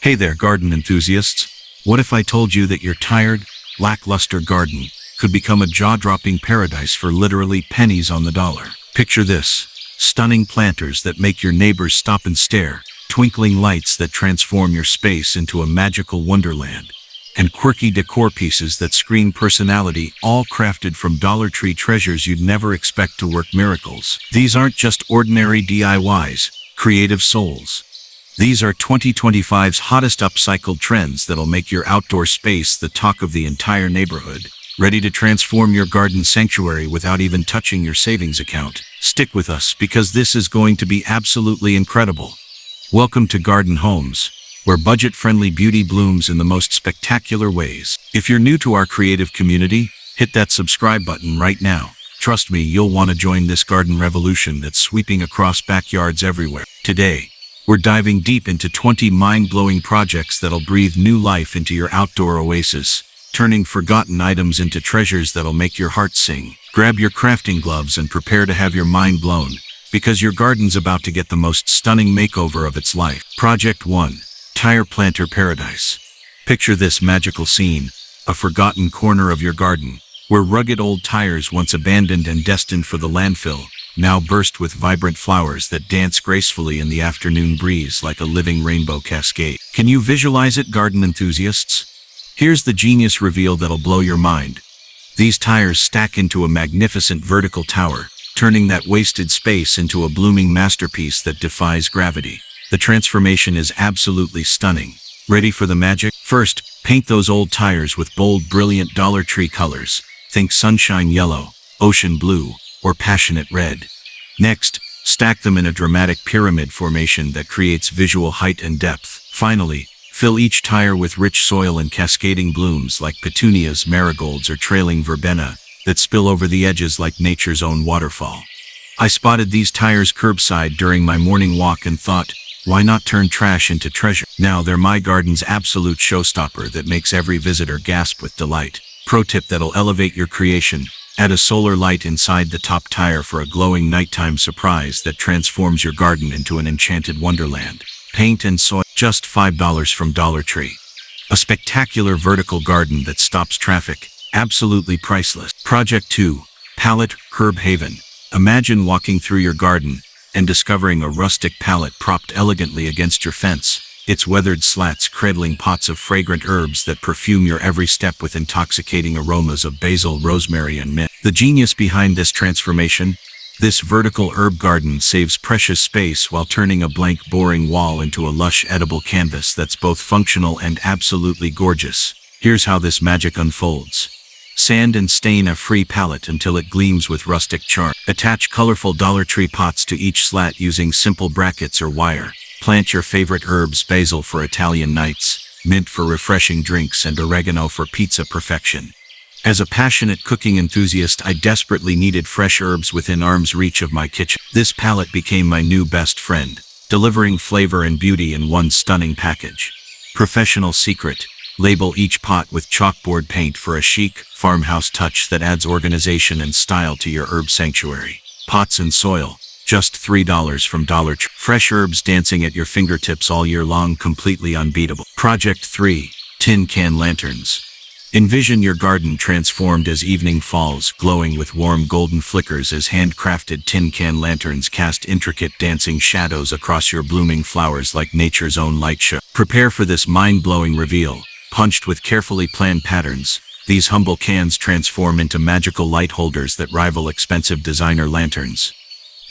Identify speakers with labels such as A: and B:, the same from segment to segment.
A: Hey there, garden enthusiasts. What if I told you that your tired, lackluster garden could become a jaw-dropping paradise for literally pennies on the dollar? Picture this: stunning planters that make your neighbors stop and stare, twinkling lights that transform your space into a magical wonderland, and quirky decor pieces that scream personality, all crafted from Dollar Tree treasures you'd never expect to work miracles. These aren't just ordinary DIYs, creative souls. These are 2025's hottest upcycled trends that'll make your outdoor space the talk of the entire neighborhood. Ready to transform your garden sanctuary without even touching your savings account? Stick with us, because this is going to be absolutely incredible. Welcome to Garden Homes, where budget-friendly beauty blooms in the most spectacular ways. If you're new to our creative community, hit that subscribe button right now. Trust me, you'll want to join this garden revolution that's sweeping across backyards everywhere. Today, we're diving deep into 20 mind-blowing projects that'll breathe new life into your outdoor oasis, turning forgotten items into treasures that'll make your heart sing. Grab your crafting gloves and prepare to have your mind blown, because your garden's about to get the most stunning makeover of its life. Project 1. Tire Planter Paradise. Picture this magical scene: a forgotten corner of your garden, where rugged old tires once abandoned and destined for the landfill, now burst with vibrant flowers that dance gracefully in the afternoon breeze like a living rainbow cascade. Can you visualize it, garden enthusiasts? Here's the genius reveal that'll blow your mind. These tires stack into a magnificent vertical tower, turning that wasted space into a blooming masterpiece that defies gravity. The transformation is absolutely stunning. Ready for the magic? First, paint those old tires with bold, brilliant Dollar Tree colors. Think sunshine yellow, ocean blue, or passionate red. Next, stack them in a dramatic pyramid formation that creates visual height and depth. Finally, fill each tire with rich soil and cascading blooms like petunias, marigolds, or trailing verbena that spill over the edges like nature's own waterfall. I spotted these tires curbside during my morning walk and thought, why not turn trash into treasure? Now they're my garden's absolute showstopper that makes every visitor gasp with delight. Pro tip that'll elevate your creation: add a solar light inside the top tire for a glowing nighttime surprise that transforms your garden into an enchanted wonderland. Paint and soil, just $5 from Dollar Tree. A spectacular vertical garden that stops traffic, absolutely priceless. Project 2. Pallet Herb Haven. Imagine walking through your garden and discovering a rustic pallet propped elegantly against your fence, its weathered slats cradling pots of fragrant herbs that perfume your every step with intoxicating aromas of basil, rosemary, and mint. The genius behind this transformation: this vertical herb garden saves precious space while turning a blank, boring wall into a lush, edible canvas that's both functional and absolutely gorgeous. Here's how this magic unfolds. Sand and stain a free pallet until it gleams with rustic charm. Attach colorful Dollar Tree pots to each slat using simple brackets or wire. Plant your favorite herbs: basil for Italian nights, mint for refreshing drinks, and oregano for pizza perfection. As a passionate cooking enthusiast, I desperately needed fresh herbs within arm's reach of my kitchen. This palette became my new best friend, delivering flavor and beauty in one stunning package. Professional secret: label each pot with chalkboard paint for a chic, farmhouse touch that adds organization and style to your herb sanctuary. Pots and soil, just $3 from Dollar Tree. Fresh herbs dancing at your fingertips all year long, completely unbeatable. Project 3. Tin Can Lanterns. Envision your garden transformed as evening falls, glowing with warm golden flickers as handcrafted tin can lanterns cast intricate dancing shadows across your blooming flowers like nature's own light show. Prepare for this mind-blowing reveal. Punched with carefully planned patterns, these humble cans transform into magical light holders that rival expensive designer lanterns.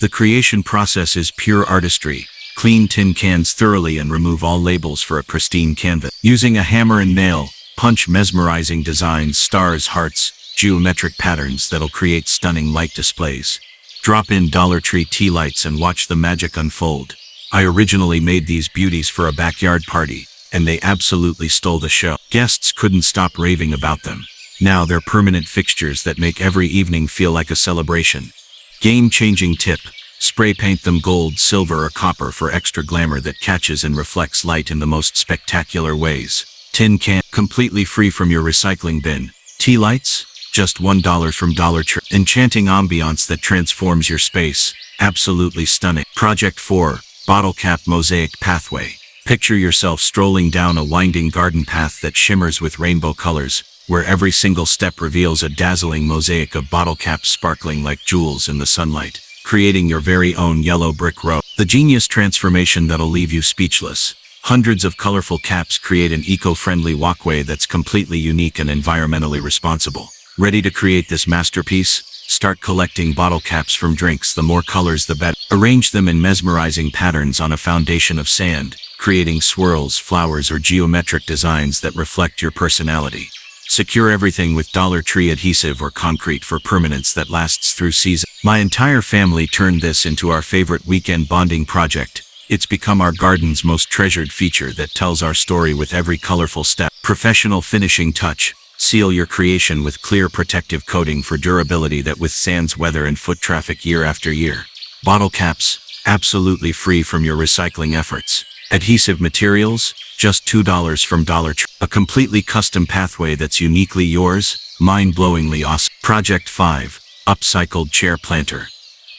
A: The creation process is pure artistry. Clean tin cans thoroughly and remove all labels for a pristine canvas. Using a hammer and nail, punch mesmerizing designs: stars, hearts, geometric patterns that'll create stunning light displays. Drop in Dollar Tree tea lights and watch the magic unfold. I originally made these beauties for a backyard party, and they absolutely stole the show. Guests couldn't stop raving about them. Now they're permanent fixtures that make every evening feel like a celebration. Game-changing tip: spray paint them gold, silver, or copper for extra glamour that catches and reflects light in the most spectacular ways. Tin can, completely free from your recycling bin. Tea lights, just $1 from Dollar Tree. Enchanting ambiance that transforms your space, absolutely stunning. Project 4. Bottle Cap Mosaic Pathway. Picture yourself strolling down a winding garden path that shimmers with rainbow colors, where every single step reveals a dazzling mosaic of bottle caps sparkling like jewels in the sunlight, creating your very own yellow brick road. The genius transformation that'll leave you speechless. Hundreds of colorful caps create an eco-friendly walkway that's completely unique and environmentally responsible. Ready to create this masterpiece? Start collecting bottle caps from drinks. The more colors, the better. Arrange them in mesmerizing patterns on a foundation of sand, creating swirls, flowers, or geometric designs that reflect your personality. Secure everything with Dollar Tree adhesive or concrete for permanence that lasts through seasons. My entire family turned this into our favorite weekend bonding project. It's become our garden's most treasured feature that tells our story with every colorful step. Professional finishing touch. Seal your creation with clear protective coating for durability that withstands weather and foot traffic year after year. Bottle caps, absolutely free from your recycling efforts. Adhesive materials, just $2 from Dollar Tree. A completely custom pathway that's uniquely yours, mind-blowingly awesome. Project 5, Upcycled Chair Planter.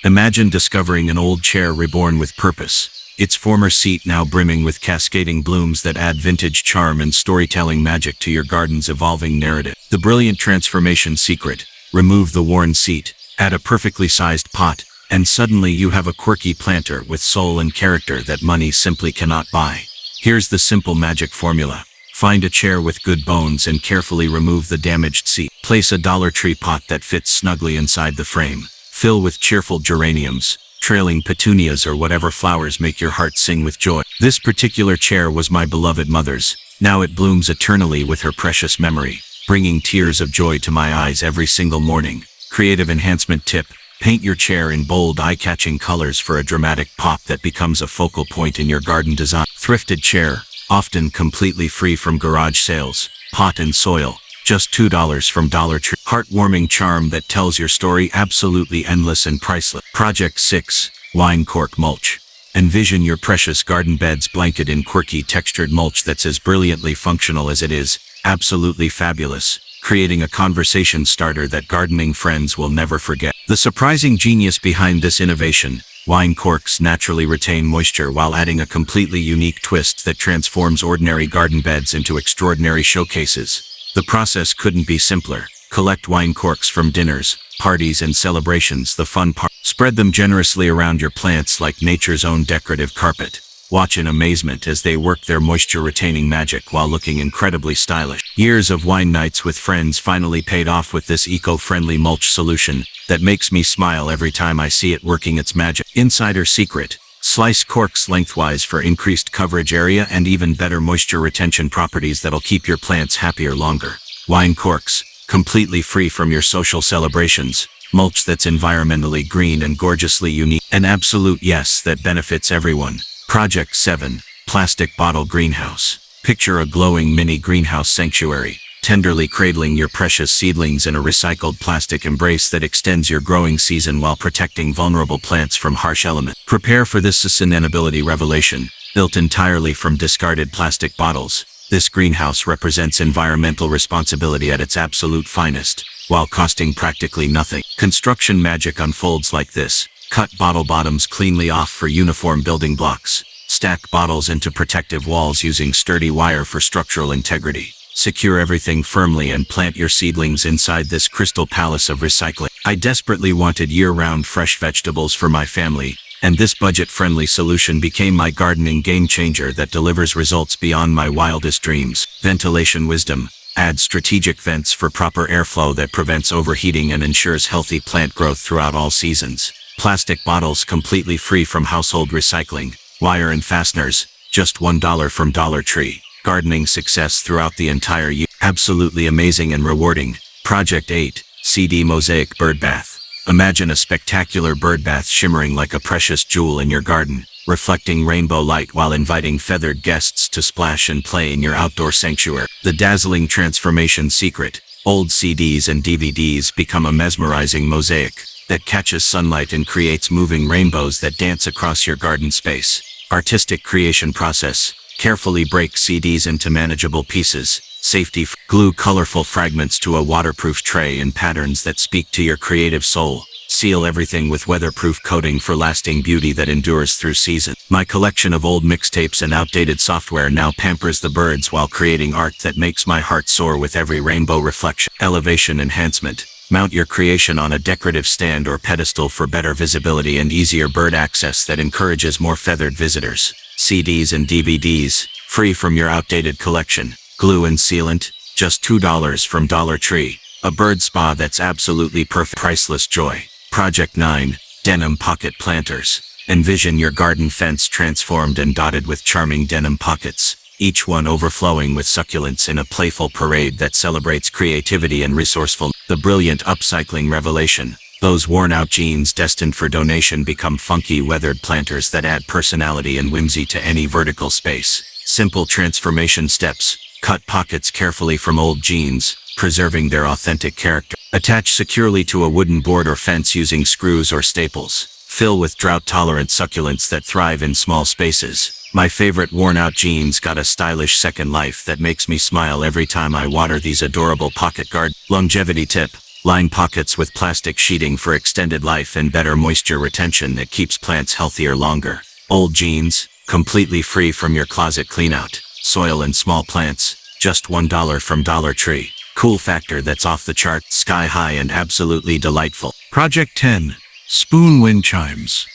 A: Imagine discovering an old chair reborn with purpose. Its former seat now brimming with cascading blooms that add vintage charm and storytelling magic to your garden's evolving narrative. The brilliant transformation secret: remove the worn seat, add a perfectly sized pot, and suddenly you have a quirky planter with soul and character that money simply cannot buy. Here's the simple magic formula. Find a chair with good bones and carefully remove the damaged seat. Place a Dollar Tree pot that fits snugly inside the frame. Fill with cheerful geraniums, trailing petunias, or whatever flowers make your heart sing with joy. This particular chair was my beloved mother's. Now it blooms eternally with her precious memory, bringing tears of joy to my eyes every single morning. Creative enhancement tip: paint your chair in bold, eye-catching colors for a dramatic pop that becomes a focal point in your garden design. Thrifted chair, often completely free from garage sales. Pot and soil, just $2 from Dollar Tree. Heartwarming charm that tells your story, absolutely endless and priceless. Project 6, Wine Cork Mulch. Envision your precious garden beds blanketed in quirky textured mulch that's as brilliantly functional as it is absolutely fabulous, creating a conversation starter that gardening friends will never forget. The surprising genius behind this innovation: wine corks naturally retain moisture while adding a completely unique twist that transforms ordinary garden beds into extraordinary showcases. The process couldn't be simpler. Collect wine corks from dinners, parties, and celebrations. The fun part: spread them generously around your plants like nature's own decorative carpet. Watch in amazement as they work their moisture-retaining magic while looking incredibly stylish. Years of wine nights with friends finally paid off with this eco-friendly mulch solution that makes me smile every time I see it working its magic. Insider secret: slice corks lengthwise for increased coverage area and even better moisture retention properties that'll keep your plants happier longer. Wine corks, completely free from your social celebrations. Mulch that's environmentally green and gorgeously unique. An absolute yes that benefits everyone. Project 7, Plastic Bottle Greenhouse. Picture a glowing mini greenhouse sanctuary, tenderly cradling your precious seedlings in a recycled plastic embrace that extends your growing season while protecting vulnerable plants from harsh elements. Prepare for this sustainability revelation. Built entirely from discarded plastic bottles, this greenhouse represents environmental responsibility at its absolute finest, while costing practically nothing. Construction magic unfolds like this. Cut bottle bottoms cleanly off for uniform building blocks. Stack bottles into protective walls using sturdy wire for structural integrity. Secure everything firmly and plant your seedlings inside this crystal palace of recycling. I desperately wanted year-round fresh vegetables for my family, and this budget-friendly solution became my gardening game-changer that delivers results beyond my wildest dreams. Ventilation wisdom: add strategic vents for proper airflow that prevents overheating and ensures healthy plant growth throughout all seasons. Plastic bottles completely free from household recycling. Wire and fasteners, just $1 from Dollar Tree. Gardening success throughout the entire year. Absolutely amazing and rewarding. Project 8, CD Mosaic Bird Bath. Imagine a spectacular bird bath shimmering like a precious jewel in your garden, reflecting rainbow light while inviting feathered guests to splash and play in your outdoor sanctuary. The dazzling transformation secret: old CDs and DVDs become a mesmerizing mosaic that catches sunlight and creates moving rainbows that dance across your garden space. Artistic creation process: carefully break CDs into manageable pieces. Safety: glue colorful fragments to a waterproof tray in patterns that speak to your creative soul. Seal everything with weatherproof coating for lasting beauty that endures through season. My collection of old mixtapes and outdated software now pampers the birds while creating art that makes my heart soar with every rainbow reflection. Elevation enhancement. Mount your creation on a decorative stand or pedestal for better visibility and easier bird access that encourages more feathered visitors. CDs and DVDs, free from your outdated collection. Glue and sealant, just $2 from Dollar Tree. A bird spa that's absolutely perfect. Priceless joy. Project 9, Denim Pocket Planters. Envision your garden fence transformed and dotted with charming denim pockets, each one overflowing with succulents in a playful parade that celebrates creativity and resourcefulness. The brilliant upcycling revelation. Those worn-out jeans destined for donation become funky, weathered planters that add personality and whimsy to any vertical space. Simple transformation steps. Cut pockets carefully from old jeans, preserving their authentic character. Attach securely to a wooden board or fence using screws or staples. Fill with drought-tolerant succulents that thrive in small spaces. My favorite worn-out jeans got a stylish second life that makes me smile every time I water these adorable pocket gardens. Longevity tip. Line pockets with plastic sheeting for extended life and better moisture retention that keeps plants healthier longer. Old jeans, completely free from your closet cleanout. Soil and small plants, just $1 from Dollar Tree. Cool factor that's off the chart, sky high and absolutely delightful. Project 10, Spoon Wind Chimes.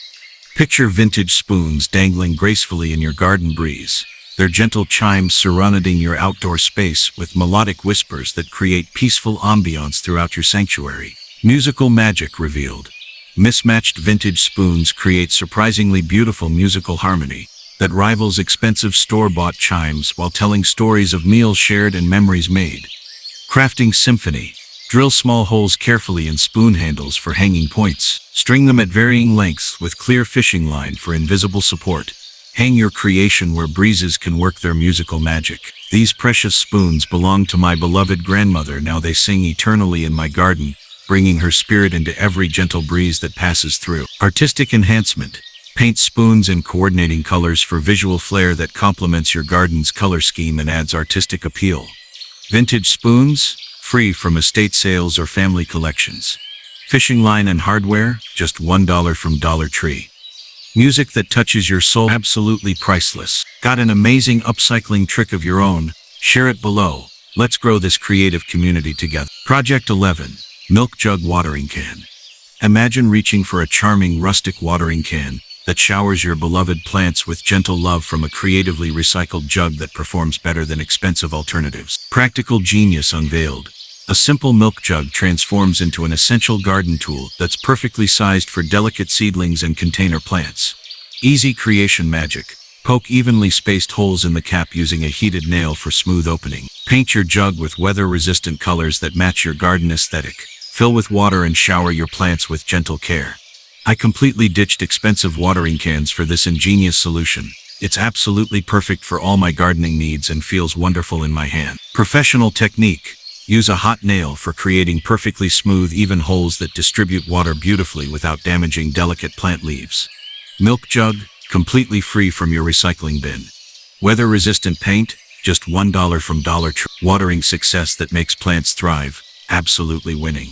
A: Picture vintage spoons dangling gracefully in your garden breeze. Their gentle chimes serenading your outdoor space with melodic whispers that create peaceful ambiance throughout your sanctuary. Musical magic revealed. Mismatched vintage spoons create surprisingly beautiful musical harmony that rivals expensive store-bought chimes while telling stories of meals shared and memories made. Crafting symphony. Drill small holes carefully in spoon handles for hanging points. String them at varying lengths with clear fishing line for invisible support. Hang your creation where breezes can work their musical magic. These precious spoons belong to my beloved grandmother. Now they sing eternally in my garden, bringing her spirit into every gentle breeze that passes through. Artistic enhancement. Paint spoons in coordinating colors for visual flair that complements your garden's color scheme and adds artistic appeal. Vintage spoons, free from estate sales or family collections. Fishing line and hardware, just $1 from Dollar Tree. Music that touches your soul, absolutely priceless. Got an amazing upcycling trick of your own? Share it below. Let's grow this creative community together. Project 11, Milk Jug Watering Can. Imagine reaching for a charming rustic watering can that showers your beloved plants with gentle love from a creatively recycled jug that performs better than expensive alternatives. Practical genius unveiled. A simple milk jug transforms into an essential garden tool that's perfectly sized for delicate seedlings and container plants. Easy creation magic. Poke evenly spaced holes in the cap using a heated nail for smooth opening. Paint your jug with weather-resistant colors that match your garden aesthetic. Fill with water and shower your plants with gentle care. I completely ditched expensive watering cans for this ingenious solution. It's absolutely perfect for all my gardening needs and feels wonderful in my hand. Professional technique. Use a hot nail for creating perfectly smooth, even holes that distribute water beautifully without damaging delicate plant leaves. Milk jug, completely free from your recycling bin. Weather-resistant paint, just $1 from Dollar Tree. Watering success that makes plants thrive, absolutely winning.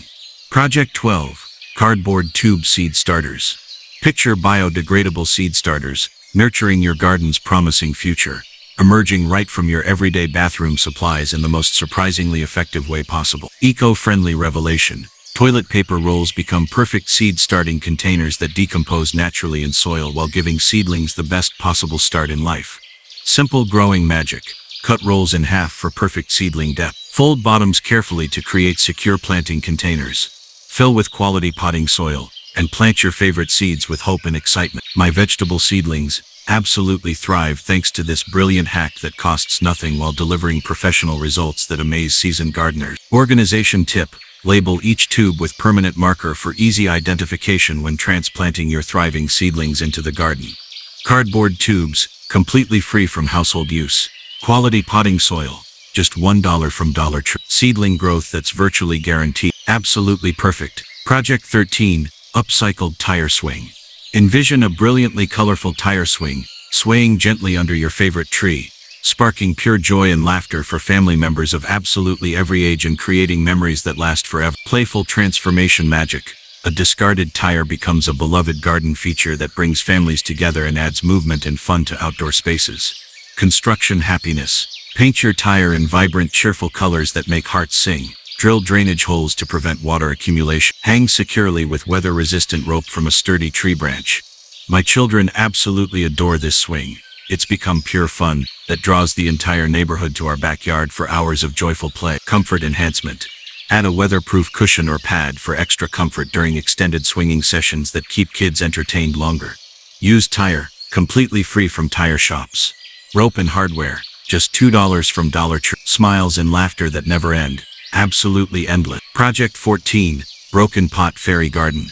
A: Project 12. Cardboard tube seed starters. Picture biodegradable seed starters, nurturing your garden's promising future, emerging right from your everyday bathroom supplies in the most surprisingly effective way possible. Eco-friendly revelation. Toilet paper rolls become perfect seed starting containers that decompose naturally in soil while giving seedlings the best possible start in life. Simple growing magic. Cut rolls in half for perfect seedling depth. Fold bottoms carefully to create secure planting containers. Fill with quality potting soil, and plant your favorite seeds with hope and excitement. My vegetable seedlings absolutely thrive thanks to this brilliant hack that costs nothing while delivering professional results that amaze seasoned gardeners. Organization tip. Label each tube with permanent marker for easy identification when transplanting your thriving seedlings into the garden. Cardboard tubes, completely free from household use. Quality potting soil, just $1 from Dollar Tree. Seedling growth that's virtually guaranteed. Absolutely perfect. Project 13, Upcycled Tire Swing. Envision a brilliantly colorful tire swing, swaying gently under your favorite tree, sparking pure joy and laughter for family members of absolutely every age and creating memories that last forever. Playful transformation magic. A discarded tire becomes a beloved garden feature that brings families together and adds movement and fun to outdoor spaces. Construction happiness. Paint your tire in vibrant, cheerful colors that make hearts sing. Drill drainage holes to prevent water accumulation. Hang securely with weather-resistant rope from a sturdy tree branch. My children absolutely adore this swing. It's become pure fun that draws the entire neighborhood to our backyard for hours of joyful play. Comfort enhancement. Add a weatherproof cushion or pad for extra comfort during extended swinging sessions that keep kids entertained longer. Used tire, completely free from tire shops. Rope and hardware, just $2 from Dollar Tree. Smiles and laughter that never end. Absolutely endless. Project 14, Broken Pot Fairy Garden.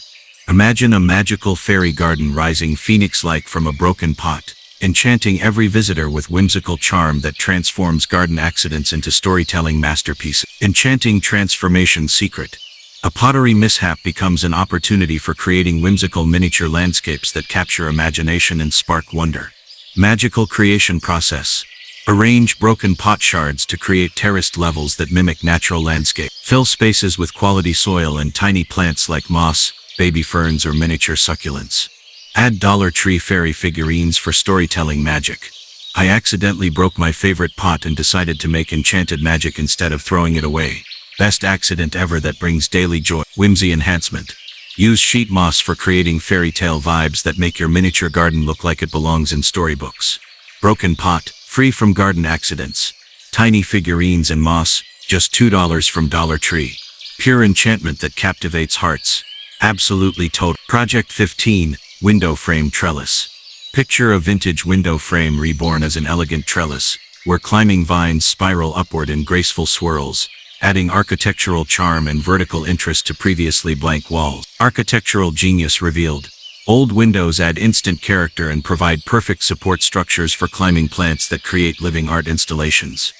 A: Imagine a magical fairy garden rising phoenix-like from a broken pot, enchanting every visitor with whimsical charm that transforms garden accidents into storytelling masterpieces. Enchanting transformation secret. A pottery mishap becomes an opportunity for creating whimsical miniature landscapes that capture imagination and spark wonder. Magical creation process. Arrange broken pot shards to create terraced levels that mimic natural landscape. Fill spaces with quality soil and tiny plants like moss, baby ferns, or miniature succulents. Add Dollar Tree fairy figurines for storytelling magic. I accidentally broke my favorite pot and decided to make enchanted magic instead of throwing it away. Best accident ever that brings daily joy. Whimsy enhancement. Use sheet moss for creating fairy tale vibes that make your miniature garden look like it belongs in storybooks. Broken pot, free from garden accidents. Tiny figurines and moss, just $2 from Dollar Tree. Pure enchantment that captivates hearts. Absolutely total. Project 15, Window Frame Trellis. Picture a vintage window frame reborn as an elegant trellis, where climbing vines spiral upward in graceful swirls, adding architectural charm and vertical interest to previously blank walls. Architectural genius revealed. Old windows add instant character and provide perfect support structures for climbing plants that create living art installations.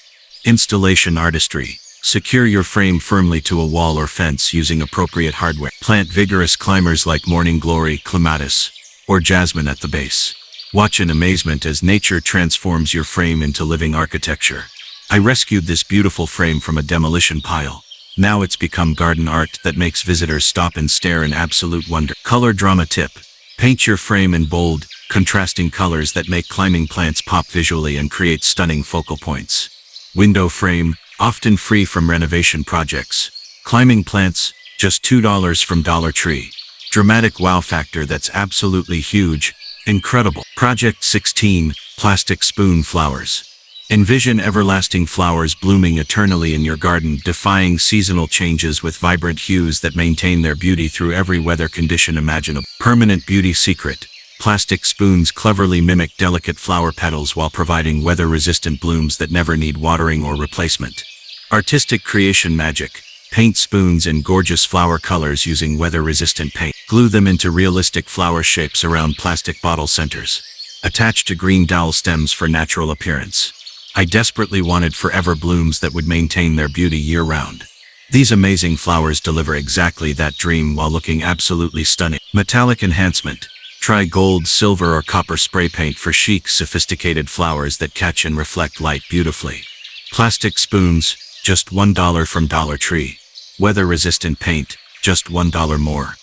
A: Installation artistry. Secure your frame firmly to a wall or fence using appropriate hardware. Plant vigorous climbers like morning glory, clematis, or jasmine at the base. Watch in amazement as nature transforms your frame into living architecture. I rescued this beautiful frame from a demolition pile. Now it's become garden art that makes visitors stop and stare in absolute wonder. Color drama tip. Paint your frame in bold, contrasting colors that make climbing plants pop visually and create stunning focal points. Window frame, often free from renovation projects. Climbing plants, just $2 from Dollar Tree. Dramatic wow factor that's absolutely huge, incredible. Project 16, Plastic Spoon Flowers. Envision everlasting flowers blooming eternally in your garden, defying seasonal changes with vibrant hues that maintain their beauty through every weather condition imaginable. Permanent beauty secret. Plastic spoons cleverly mimic delicate flower petals while providing weather-resistant blooms that never need watering or replacement. Artistic creation magic. Paint spoons in gorgeous flower colors using weather-resistant paint. Glue them into realistic flower shapes around plastic bottle centers. Attach to green dowel stems for natural appearance. I desperately wanted forever blooms that would maintain their beauty year-round. These amazing flowers deliver exactly that dream while looking absolutely stunning. Metallic enhancement. Try gold, silver, or copper spray paint for chic, sophisticated flowers that catch and reflect light beautifully. Plastic spoons, just $1 from Dollar Tree. Weather-resistant paint, just $1 more.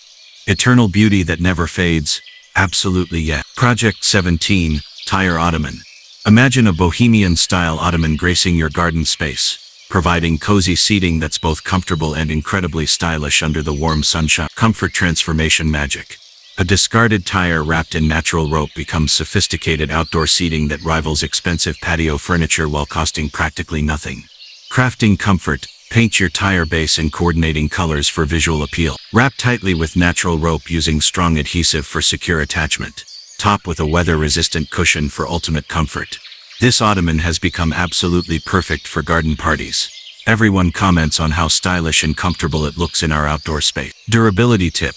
A: Eternal beauty that never fades, absolutely yes. Project 17, Tire Ottoman. Imagine a bohemian-style ottoman gracing your garden space, providing cozy seating that's both comfortable and incredibly stylish under the warm sunshine. Comfort transformation magic. A discarded tire wrapped in natural rope becomes sophisticated outdoor seating that rivals expensive patio furniture while costing practically nothing. Crafting comfort. Paint your tire base in coordinating colors for visual appeal. Wrap tightly with natural rope using strong adhesive for secure attachment. Top with a weather-resistant cushion for ultimate comfort. This ottoman has become absolutely perfect for garden parties. Everyone comments on how stylish and comfortable it looks in our outdoor space. Durability tip.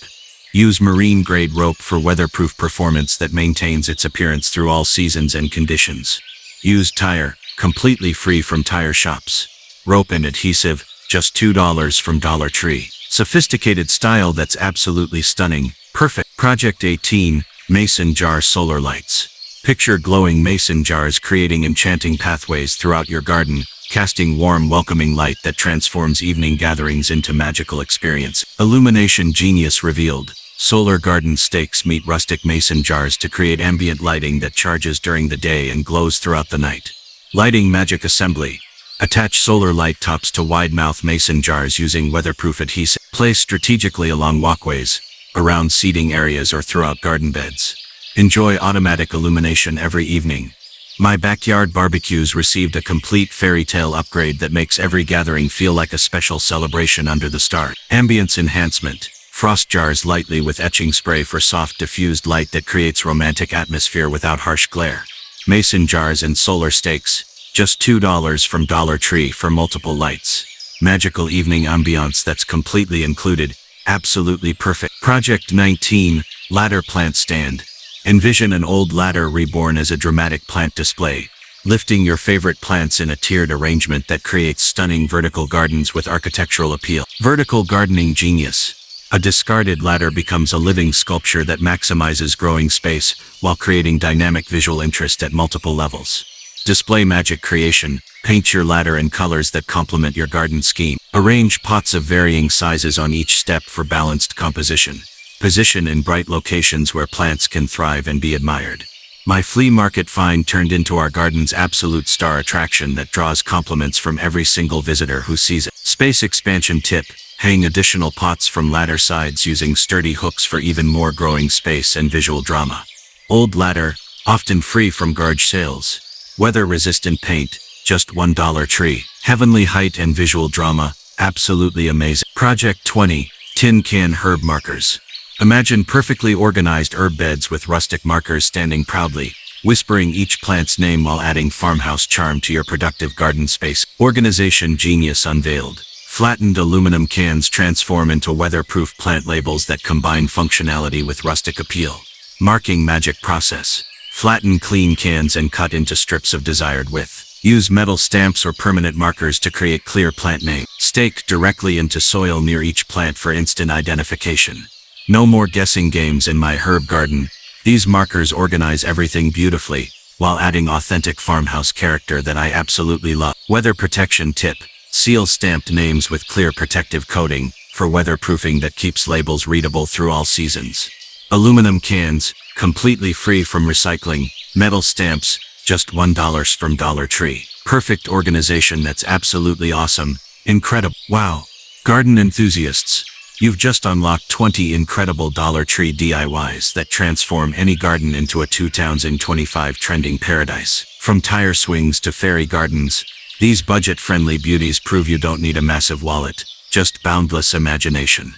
A: Use marine-grade rope for weatherproof performance that maintains its appearance through all seasons and conditions. Used tire, completely free from tire shops. Rope and adhesive, just $2 from Dollar Tree. Sophisticated style that's absolutely stunning, perfect. Project 18, Mason Jar Solar Lights. Picture glowing mason jars creating enchanting pathways throughout your garden, casting warm, welcoming light that transforms evening gatherings into magical experience. Illumination genius revealed. Solar garden stakes meet rustic mason jars to create ambient lighting that charges during the day and glows throughout the night. Lighting magic assembly. Attach solar light tops to wide-mouth mason jars using weatherproof adhesive. Place strategically along walkways, around seating areas, or throughout garden beds. Enjoy automatic illumination every evening. My backyard barbecues received a complete fairy tale upgrade that makes every gathering feel like a special celebration under the stars. Ambience enhancement. Frost jars lightly with etching spray for soft diffused light that creates romantic atmosphere without harsh glare. Mason jars and solar stakes. Just $2 from Dollar Tree for multiple lights. Magical evening ambiance that's completely included. Absolutely perfect. Project 19, Ladder Plant Stand. Envision an old ladder reborn as a dramatic plant display, lifting your favorite plants in a tiered arrangement that creates stunning vertical gardens with architectural appeal. Vertical gardening genius. A discarded ladder becomes a living sculpture that maximizes growing space while creating dynamic visual interest at multiple levels. Display magic creation. Paint your ladder in colors that complement your garden scheme. Arrange pots of varying sizes on each step for balanced composition. Position in bright locations where plants can thrive and be admired. My flea market find turned into our garden's absolute star attraction that draws compliments from every single visitor who sees it. Space expansion tip. Hang additional pots from ladder sides using sturdy hooks for even more growing space and visual drama. Old ladder, often free from garage sales. Weather-resistant paint, just $1 Tree. Heavenly height and visual drama, absolutely amazing. Project 20, Tin Can Herb Markers. Imagine perfectly organized herb beds with rustic markers standing proudly, whispering each plant's name while adding farmhouse charm to your productive garden space. Organization genius unveiled. Flattened aluminum cans transform into weatherproof plant labels that combine functionality with rustic appeal. Marking magic process. Flatten clean cans and cut into strips of desired width. Use metal stamps or permanent markers to create clear plant name. Stake directly into soil near each plant for instant identification. No more guessing games in my herb garden. These markers organize everything beautifully, while adding authentic farmhouse character that I absolutely love. Weather protection tip. Seal stamped names with clear protective coating for weatherproofing that keeps labels readable through all seasons. Aluminum cans, completely free from recycling. Metal stamps, just $1 from Dollar Tree. Perfect organization that's absolutely awesome. Incredible. Wow. Garden enthusiasts, you've just unlocked 20 incredible Dollar Tree DIYs that transform any garden into a 2025 trending paradise. From tire swings to fairy gardens, these budget-friendly beauties prove you don't need a massive wallet, just boundless imagination.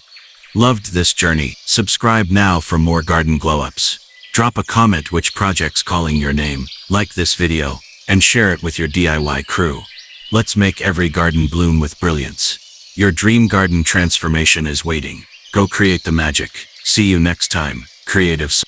A: Loved this journey? Subscribe now for more garden glow-ups. Drop a comment which project's calling your name, like this video, and share it with your DIY crew. Let's make every garden bloom with brilliance. Your dream garden transformation is waiting. Go create the magic. See you next time, creatives.